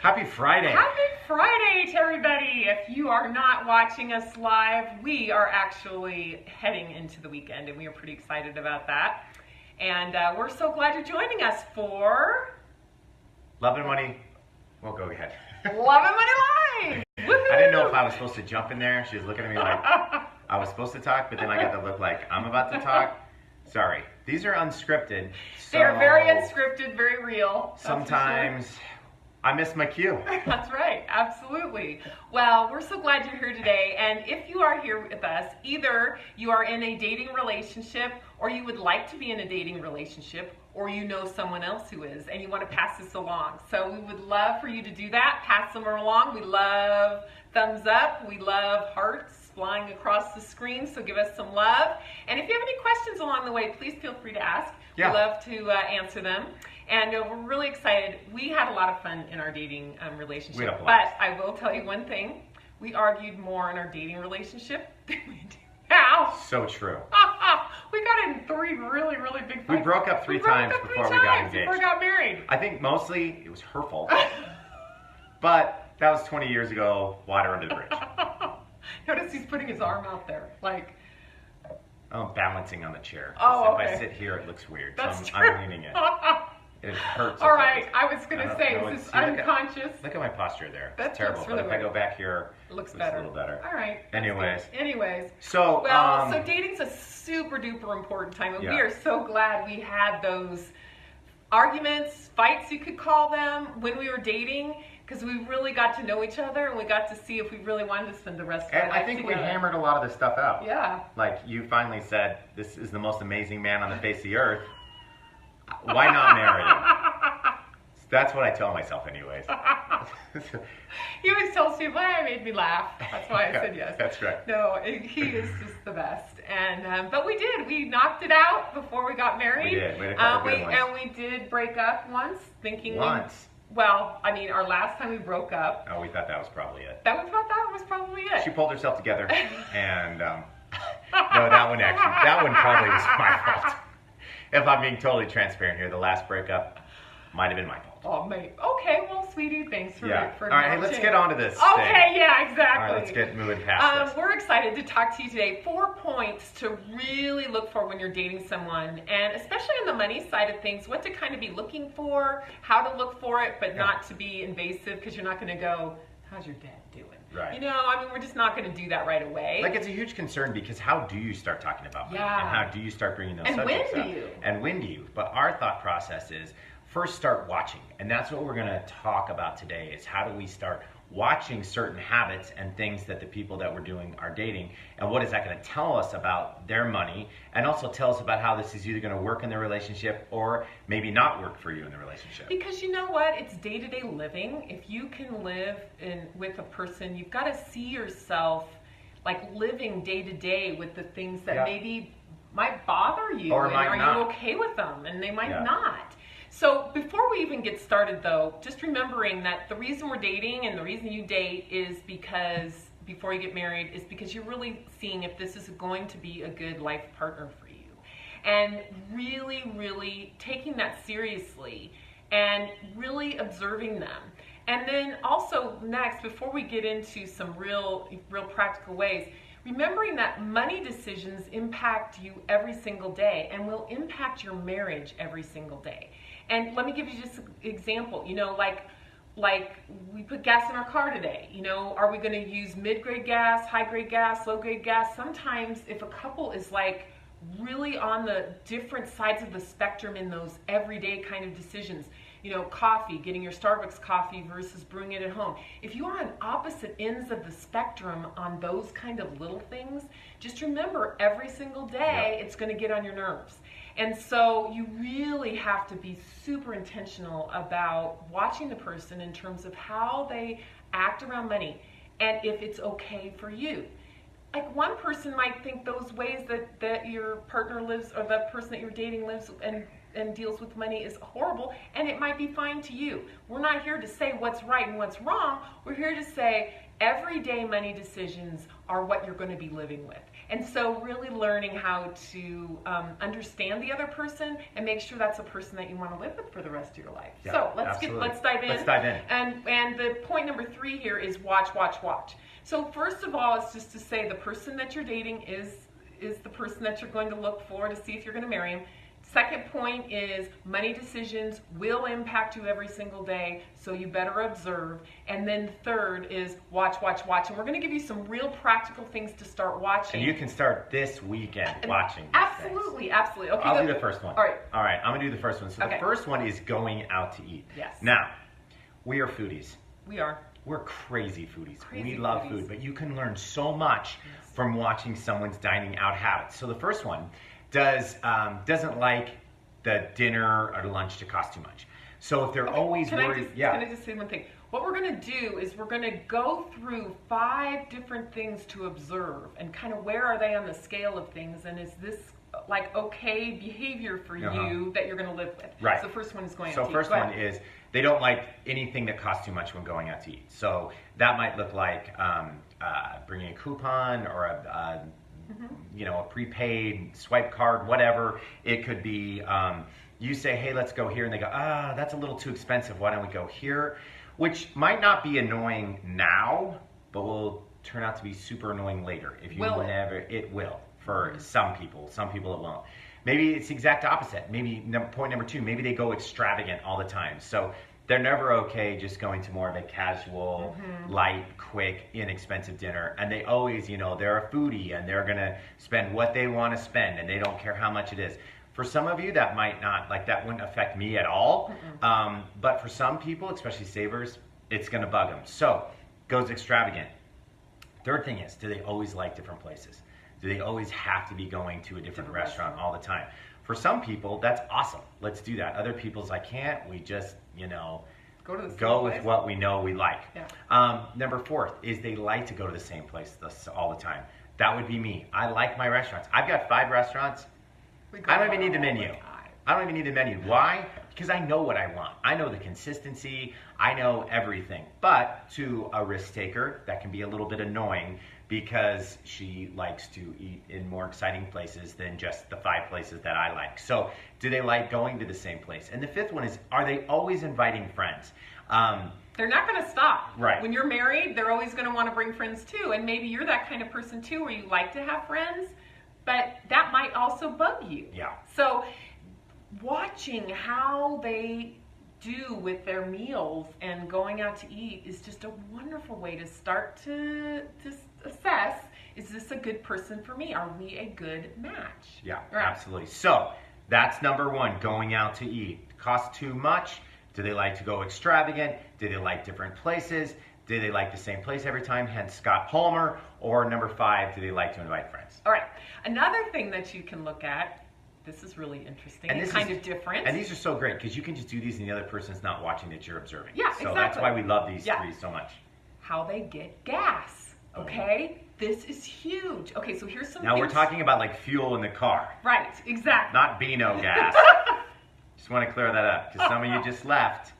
Happy Friday. Happy Friday to everybody. If you are not watching us live, we are actually heading into the weekend and we are pretty excited about that. And we're so glad you're joining us for Love and Money. We'll go ahead. Love and Money Live. Woo-hoo! I didn't know if I was supposed to jump in there. She was looking at me like I was supposed to talk, but then I got the look like I'm about to talk. Sorry. These are unscripted. So they're very unscripted, very real. Sometimes I miss my cue. That's right, absolutely. Well, we're so glad you're here today, and if you are here with us, either you are in a dating relationship, or you would like to be in a dating relationship, or you know someone else who is, and you want to pass this along. So we would love for you to do that, pass them along. We love thumbs up, we love hearts flying across the screen, so give us some love. And if you have any questions along the way, please feel free to ask. Yeah. We love to answer them. And we're really excited. We had a lot of fun in our dating relationship. But I will tell you one thing. We argued more in our dating relationship than we do now. So true. We got in 3 really, really big fights. We broke up 3 times before we got engaged. Before we got married. I think mostly it was her fault. But that was 20 years ago, water under the bridge. Notice he's putting his arm out there, like... I'm balancing on the chair. Oh, okay. okay. If I sit here, it looks weird. That's so true. I'm leaning it. It hurts. All right, I was going to say, is this unconscious? Look at my posture there. That's terrible. Really, but if I go back here, it looks a better. little better. All right. Anyways. So, so dating's a super duper important time, and we are so glad we had those arguments, fights you could call them, when we were dating, because we really got to know each other and we got to see if we really wanted to spend the rest of our life together. I think we hammered a lot of this stuff out. Yeah. Like you finally said, this is the most amazing man on the face of the earth. Why not marry him? That's what I tell myself anyways. He always tells people, "Hey, it made me laugh." That's why I said yes. That's correct. No, he is just the best. And but we did. We knocked it out before we got married. We did. We had a couple good ones. And we did break up once, thinking once. Well, I mean, our last time we broke up. Oh, we thought that was probably it. We thought that was probably it. She pulled herself together, and no, that one probably was my fault. If I'm being totally transparent here, the last breakup might have been my fault. Oh, mate. Okay, well, sweetie, thanks for All right, hey, let's get on to this. Okay, yeah, exactly. All right, let's get moving past this. We're excited to talk to you today. 4 points to really look for when you're dating someone, and especially on the money side of things, what to kind of be looking for, how to look for it, but not to be invasive, because you're not going to go, "How's your dad doing?" Right. You know, I mean, we're just not going to do that right away. Like, it's a huge concern because how do you start talking about money? Yeah. And how do you start bringing those and subjects when up? do you? And when do you? But our thought process is first start watching. And that's what we're going to talk about today is how do we start watching certain habits and things that the people that we're doing are dating, and what is that going to tell us about their money, and also tell us about how this is either going to work in the relationship or maybe not work for you in the relationship. Because you know what? It's day-to-day living. If you can live with a person, you've got to see yourself like living day-to-day with the things that maybe might bother you. Or and might are not. you okay with them? And they might not. So before we even get started though, just remembering that the reason we're dating and the reason you date is because, before you get married, is because you're really seeing if this is going to be a good life partner for you. And really, really taking that seriously and really observing them. And then also next, before we get into some real practical ways, remembering that money decisions impact you every single day and will impact your marriage every single day. And let me give you just an example. You know, like we put gas in our car today. You know, are we going to use mid-grade gas, high-grade gas, low-grade gas? Sometimes if a couple is like really on the different sides of the spectrum in those everyday kind of decisions, you know, coffee, getting your Starbucks coffee versus brewing it at home. If you are on opposite ends of the spectrum on those kind of little things, just remember every single day it's going to get on your nerves. And so you really have to be super intentional about watching the person in terms of how they act around money and if it's okay for you. Like one person might think those ways that your partner lives or the person that you're dating lives and deals with money is horrible, and it might be fine to you. We're not here to say what's right and what's wrong. We're here to say everyday money decisions are what you're going to be living with. And so really learning how to understand the other person and make sure that's a person that you want to live with for the rest of your life. Yeah, so absolutely. let's dive in. Let's dive in. And the point number 3 here is watch, watch, watch. So first of all, it's just to say the person that you're dating is the person that you're going to look for to see if you're going to marry him. Second point is money decisions will impact you every single day, so you better observe. And then third is watch, watch, watch. And we're going to give you some real practical things to start watching. And you can start this weekend watching these Absolutely, things. absolutely. Okay, I'll do the first one. All right. All right, I'm going to do the first one. So Okay. the first one is going out to eat. Yes. Now, we are foodies. We are. We're crazy foodies. Crazy We love foodies. food, but you can learn so much from watching someone's dining out habits. So the first one doesn't like the dinner or lunch to cost too much. So if they're always worried, Can I just say one thing? What we're going to do is we're going to go through 5 different things to observe and kind of where are they on the scale of things, and is this like okay behavior for you that you're going to live with? Right. So the first one is going out So to eat. first one is they don't like anything that costs too much when going out to eat. So that might look like bringing a coupon or a prepaid swipe card, whatever. It could be you say, hey, let's go here, and they go, that's a little too expensive. Why don't we go here? Which might not be annoying now, but will turn out to be super annoying later. If you it will for some people. Some people it won't. Maybe it's the exact opposite. Maybe point number 2, maybe they go extravagant all the time. So they're never okay just going to more of a casual, light, quick, inexpensive dinner. And they always, they're a foodie and they're going to spend what they want to spend and they don't care how much it is. For some of you, that might not, that wouldn't affect me at all. But for some people, especially savers, it's going to bug them. So, goes extravagant. Third thing is, do they always like different places? Do they always have to be going to a different restaurant all the time? For some people, that's awesome. Let's do that. Other people's, I can't. We just, go with what we know we like. Yeah. Number 4 is they like to go to the same place all the time. That would be me. I like my restaurants. I've got 5 restaurants. I don't even need the menu. I don't even need the menu. Why? Because I know what I want. I know the consistency. I know everything. But to a risk taker, that can be a little bit annoying because she likes to eat in more exciting places than just the 5 places that I like. So do they like going to the same place? And the 5th one is, are they always inviting friends? They're not going to stop. Right. When you're married, they're always going to want to bring friends too. And maybe you're that kind of person too where you like to have friends, but that might also bug you. Yeah. So watching how they do with their meals and going out to eat is just a wonderful way to start to assess, is this a good person for me? Are we a good match? Yeah, right. Absolutely. So that's number 1, going out to eat. Cost too much? Do they like to go extravagant? Do they like different places? Do they like the same place every time, hence Scott Palmer? Or number 5, do they like to invite friends? All right. Another thing that you can look at, this is really interesting and kind of different. And these are so great because you can just do these and the other person's not watching that you're observing. Yeah, so exactly. That's why we love these 3 so much. How they get gas, okay? This is huge. Okay, so here's some Now things. we're talking about like fuel in the car. Right, exactly. Not Beano gas. Just want to clear that up because some of you just left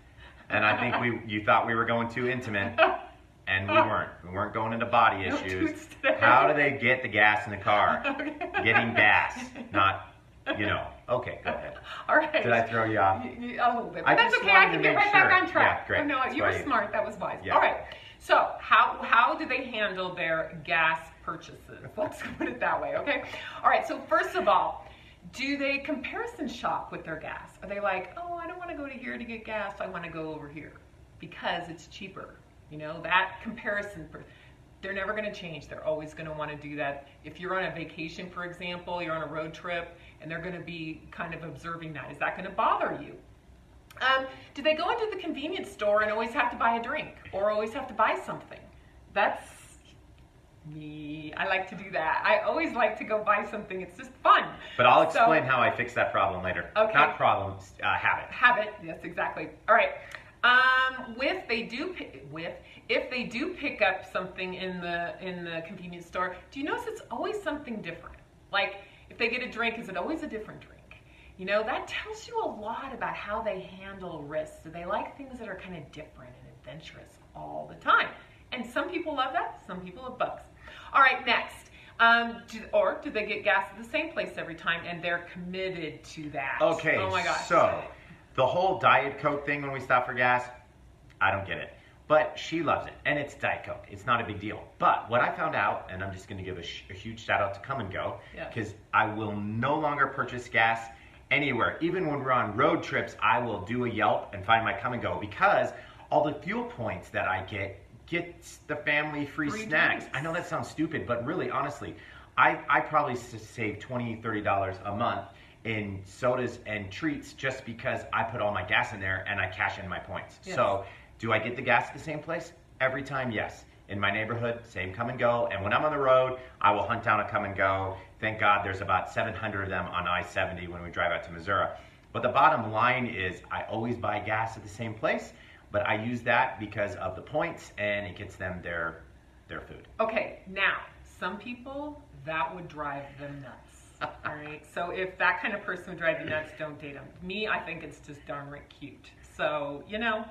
and I think you thought we were going too intimate. And we weren't. We weren't going into body issues. How do they get the gas in the car? Getting gas, not, Okay, go ahead. All right. Did I throw you off? A little bit. But that's okay. I can get right back on track. Yeah, great. Oh, no, you were smart. That was wise. Yeah. All right. So how do they handle their gas purchases? Let's put it that way, okay? All right. So first of all, do they comparison shop with their gas? Are they like, oh, I don't want to go to here to get gas. I want to go over here because it's cheaper. That comparison, they're never going to change. They're always going to want to do that. If you're on a vacation, for example, you're on a road trip, and they're going to be kind of observing that. Is that going to bother you? Do they go into the convenience store and always have to buy a drink or always have to buy something? That's me. I like to do that. I always like to go buy something. It's just fun. But I'll explain how I fix that problem later. Okay. Not problem, habit. Habit. Yes, exactly. All right. If they do pick up something in the convenience store, do you notice it's always something different? Like if they get a drink, is it always a different drink? That tells you a lot about how they handle risks. Do they like things that are kind of different and adventurous all the time? And some people love that, some people love bugs. All right, next. Do they get gas at the same place every time and they're committed to that? Okay, oh my gosh. So the whole Diet Coke thing when we stop for gas, I don't get it. But she loves it, and it's Diet Coke. It's not a big deal. But what I found out, and I'm just going to give a huge shout out to Come and Go, because I will no longer purchase gas anywhere. Even when we're on road trips, I will do a Yelp and find my Come and Go, because all the fuel points that I gets the family free snacks. Drinks. I know that sounds stupid, but really, honestly, I probably save $20, $30 a month in sodas and treats just because I put all my gas in there and I cash in my points. Yes. So do I get the gas at the same place? Every time, yes. In my neighborhood, same Come and Go. And when I'm on the road, I will hunt down a Come and Go. Thank God there's about 700 of them on I-70 when we drive out to Missouri. But the bottom line is I always buy gas at the same place, but I use that because of the points and it gets them their food. Okay, now, some people, that would drive them nuts. All right, so if that kind of person would drive you nuts, don't date them. Me, I think it's just darn right cute. So,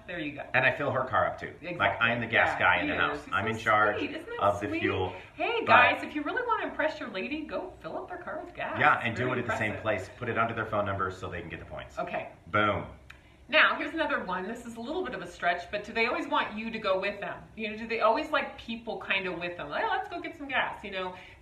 there you go. And I fill her car up too. Exactly. Like, I am the gas guy in the house. I'm in charge of the fuel. Hey guys, if you really want to impress your lady, go fill up their car with gas. Yeah, and do it at the same place. Put it under their phone number so they can get the points. Okay. Boom. Now, here's another one. This is a little bit of a stretch, but do they always want you to go with them? Do they always like people kind of with them? Like, oh, let's go get some gas.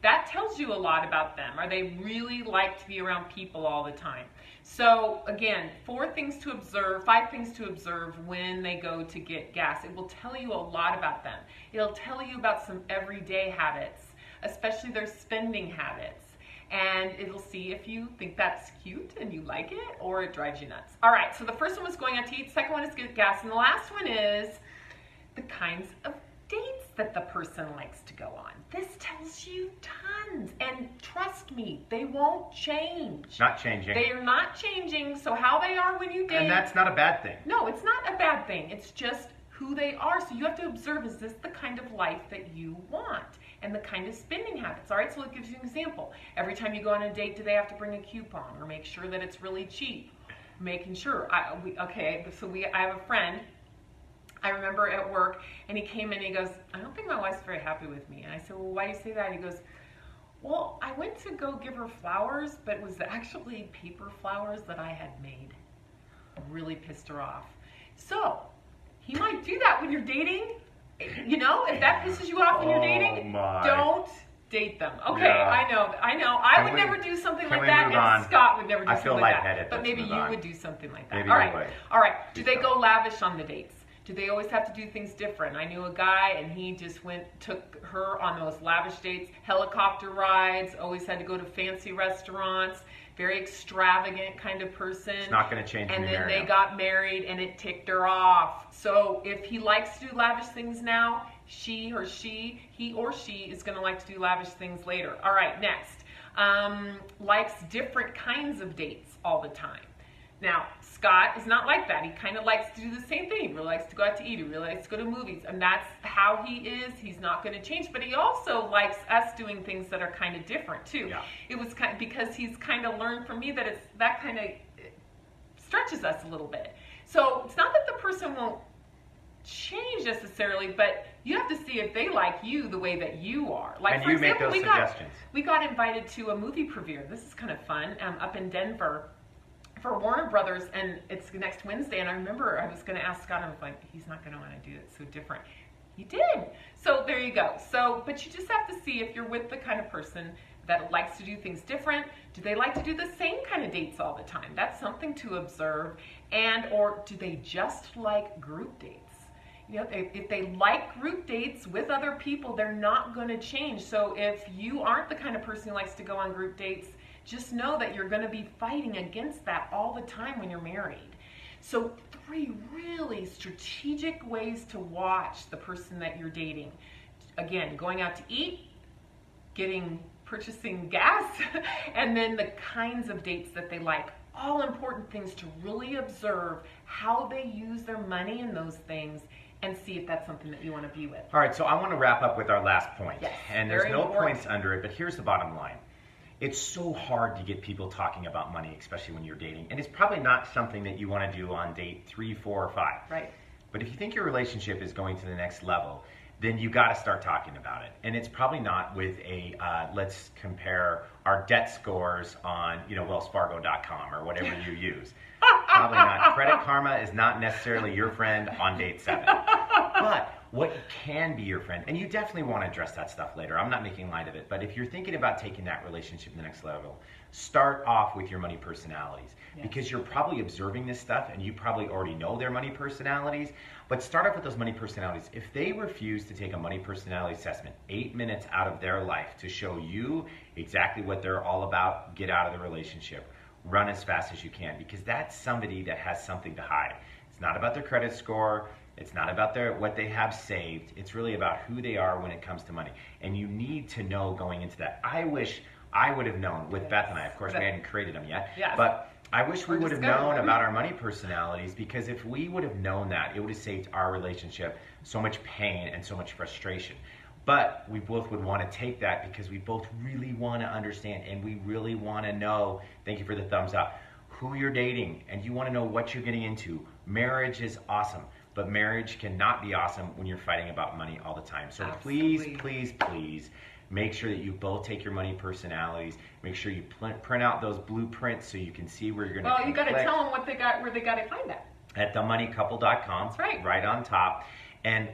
That tells you a lot about them. Are they really like to be around people all the time? So, again, 5 things to observe when they go to get gas. It will tell you a lot about them. It'll tell you about some everyday habits, especially their spending habits. And it'll see if you think that's cute and you like it or it drives you nuts. All right, so the first one was going out to eat, second one is get gas, and the last one is the kinds of dates that the person likes to go on. This tells you tons, and trust me, they won't change. Not changing. They are not changing, so how they are when you date. And that's not a bad thing. No, it's not a bad thing. It's just who they are. So you have to observe, is this the kind of life that you want? And the kind of spending habits. All right, so it gives you an example. Every time you go on a date, do they have to bring a coupon or make sure that it's really cheap? Making sure. I have a friend, I remember at work, and he came in and he goes, I don't think my wife's very happy with me. And I said, well, why do you say that? He goes, well, I went to go give her flowers, but it was actually paper flowers that I had made. Really pissed her off. So, he might do that when you're dating. If that pisses you off when you're dating, don't date them. Okay, yeah. I know. I would never do something like that, and Scott would never do something like that. But maybe you would do something like that. Maybe All right. Do they go lavish on the dates? Do they always have to do things different? I knew a guy, and he just took her on those lavish dates, helicopter rides, always had to go to fancy restaurants, very extravagant kind of person. It's not going to change when you marry him. And then they got married, and it ticked her off. So if he likes to do lavish things now, he or she is going to like to do lavish things later. All right, next. Likes different kinds of dates all the time. Now, Scott is not like that. He kind of likes to do the same thing. He really likes to go out to eat. He really likes to go to movies. And that's how he is. He's not going to change. But he also likes us doing things that are kind of different, too. Yeah. It was kind of, because he's kind of learned from me that that kind of stretches us a little bit. So it's not that the person won't change necessarily, but you have to see if they like you the way that you are. Like, and for you example, make those suggestions. We got invited to a movie premiere. This is kind of fun, up in Denver, for Warner Brothers, and it's next Wednesday. And I remember I was going to ask Scott, I was like, he's not going to want to do it so different. He did. So there you go. So, but you just have to see if you're with the kind of person that likes to do things different. Do they like to do the same kind of dates all the time? That's something to observe. Or do they just like group dates? If they like group dates with other people, they're not going to change. So if you aren't the kind of person who likes to go on group dates, just know that you're going to be fighting against that all the time when you're married. So 3 really strategic ways to watch the person that you're dating. Again, going out to eat, purchasing gas, and then the kinds of dates that they like. All important things to really observe how they use their money in those things and see if that's something that you want to be with. All right, so I want to wrap up with our last point. Yes, and there's no points under it, but here's the bottom line. It's so hard to get people talking about money, especially when you're dating. And it's probably not something that you want to do on date 3, 4, or 5. Right. But if you think your relationship is going to the next level, then you got to start talking about it. And it's probably not with a let's compare our debt scores on wellsfargo.com or whatever you use. Probably not. Credit Karma is not necessarily your friend on date 7. But what can be your friend, and you definitely want to address that stuff later. I'm not making light of it, but if you're thinking about taking that relationship to the next level, start off with your money personalities. Yes. Because you're probably observing this stuff and you probably already know their money personalities, but start off with those money personalities. If they refuse to take a money personality assessment 8 minutes out of their life to show you exactly what they're all about, get out of the relationship. Run as fast as you can, because that's somebody that has something to hide. It's not about their credit score. It's not about what they have saved. It's really about who they are when it comes to money. And you need to know going into that. I wish I would have known with Beth and I. Of course, we hadn't created them yet. Yes. But I wish we would have known about our money personalities, because if we would have known that, it would have saved our relationship so much pain and so much frustration. But we both would want to take that because we both really want to understand and we really want to know, thank you for the thumbs up, who you're dating, and you want to know what you're getting into. Marriage is awesome, but marriage cannot be awesome when you're fighting about money all the time. So Absolutely. please make sure that you both take your money personalities. Make sure you print out those blueprints so you can see where you're going to Well, you got to tell them what they got, where they got to find that. At themoneycouple.com. That's right. Right on top. And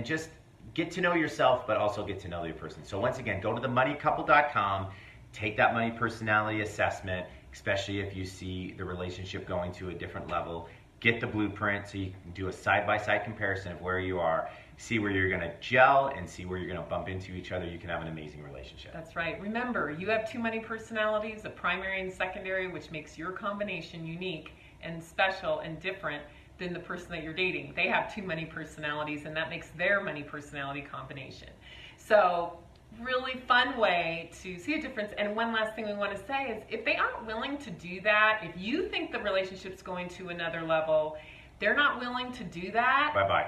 just get to know yourself, but also get to know your person. So once again, go to themoneycouple.com, take that money personality assessment, especially if you see the relationship going to a different level. Get the blueprint so you can do a side-by-side comparison of where you are, see where you're going to gel, and see where you're going to bump into each other. You can have an amazing relationship. That's right. Remember, you have 2 money personalities, a primary and secondary, which makes your combination unique and special and different than the person that you're dating. They have 2 money personalities, and that makes their money personality combination. So really fun way to see a difference. And one last thing we want to say is, if they aren't willing to do that, if you think the relationship's going to another level, they're not willing to do that. Bye-bye.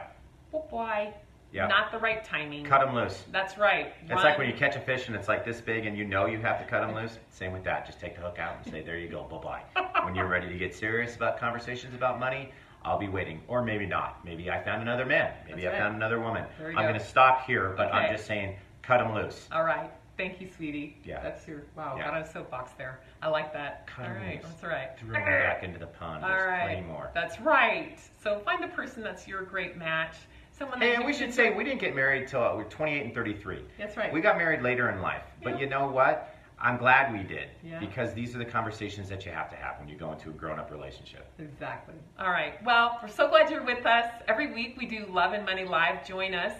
Well, bye. Yeah. Not the right timing. Cut them loose. That's right. It's like when you catch a fish and it's like this big and you know you have to cut them loose. Same with that. Just take the hook out and say, there you go, bye-bye. When you're ready to get serious about conversations about money, I'll be waiting. Or maybe not. Maybe I found another man. Maybe I found another woman. I'm going to stop here, but I'm just saying, cut them loose. All right. Thank you, sweetie. Yeah. That's your, wow, got on a soapbox there. I like that. Cut All right. loose. That's right. Throw them back into the pond. There's plenty more. That's right. So find a person that's your great match. Someone that and we should say we didn't get married till we were 28 and 33. That's right. We got married later in life. But you know what? I'm glad we did, yeah. because these are the conversations that you have to have when you go into a grown-up relationship. Exactly. All right. Well, we're so glad you're with us. Every week we do Love and Money Live. Join us.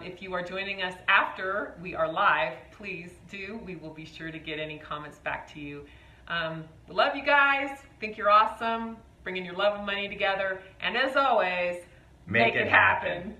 If you are joining us after we are live, please do. We will be sure to get any comments back to you. We love you guys. Think you're awesome. Bringing your love and money together. And as always, make it happen.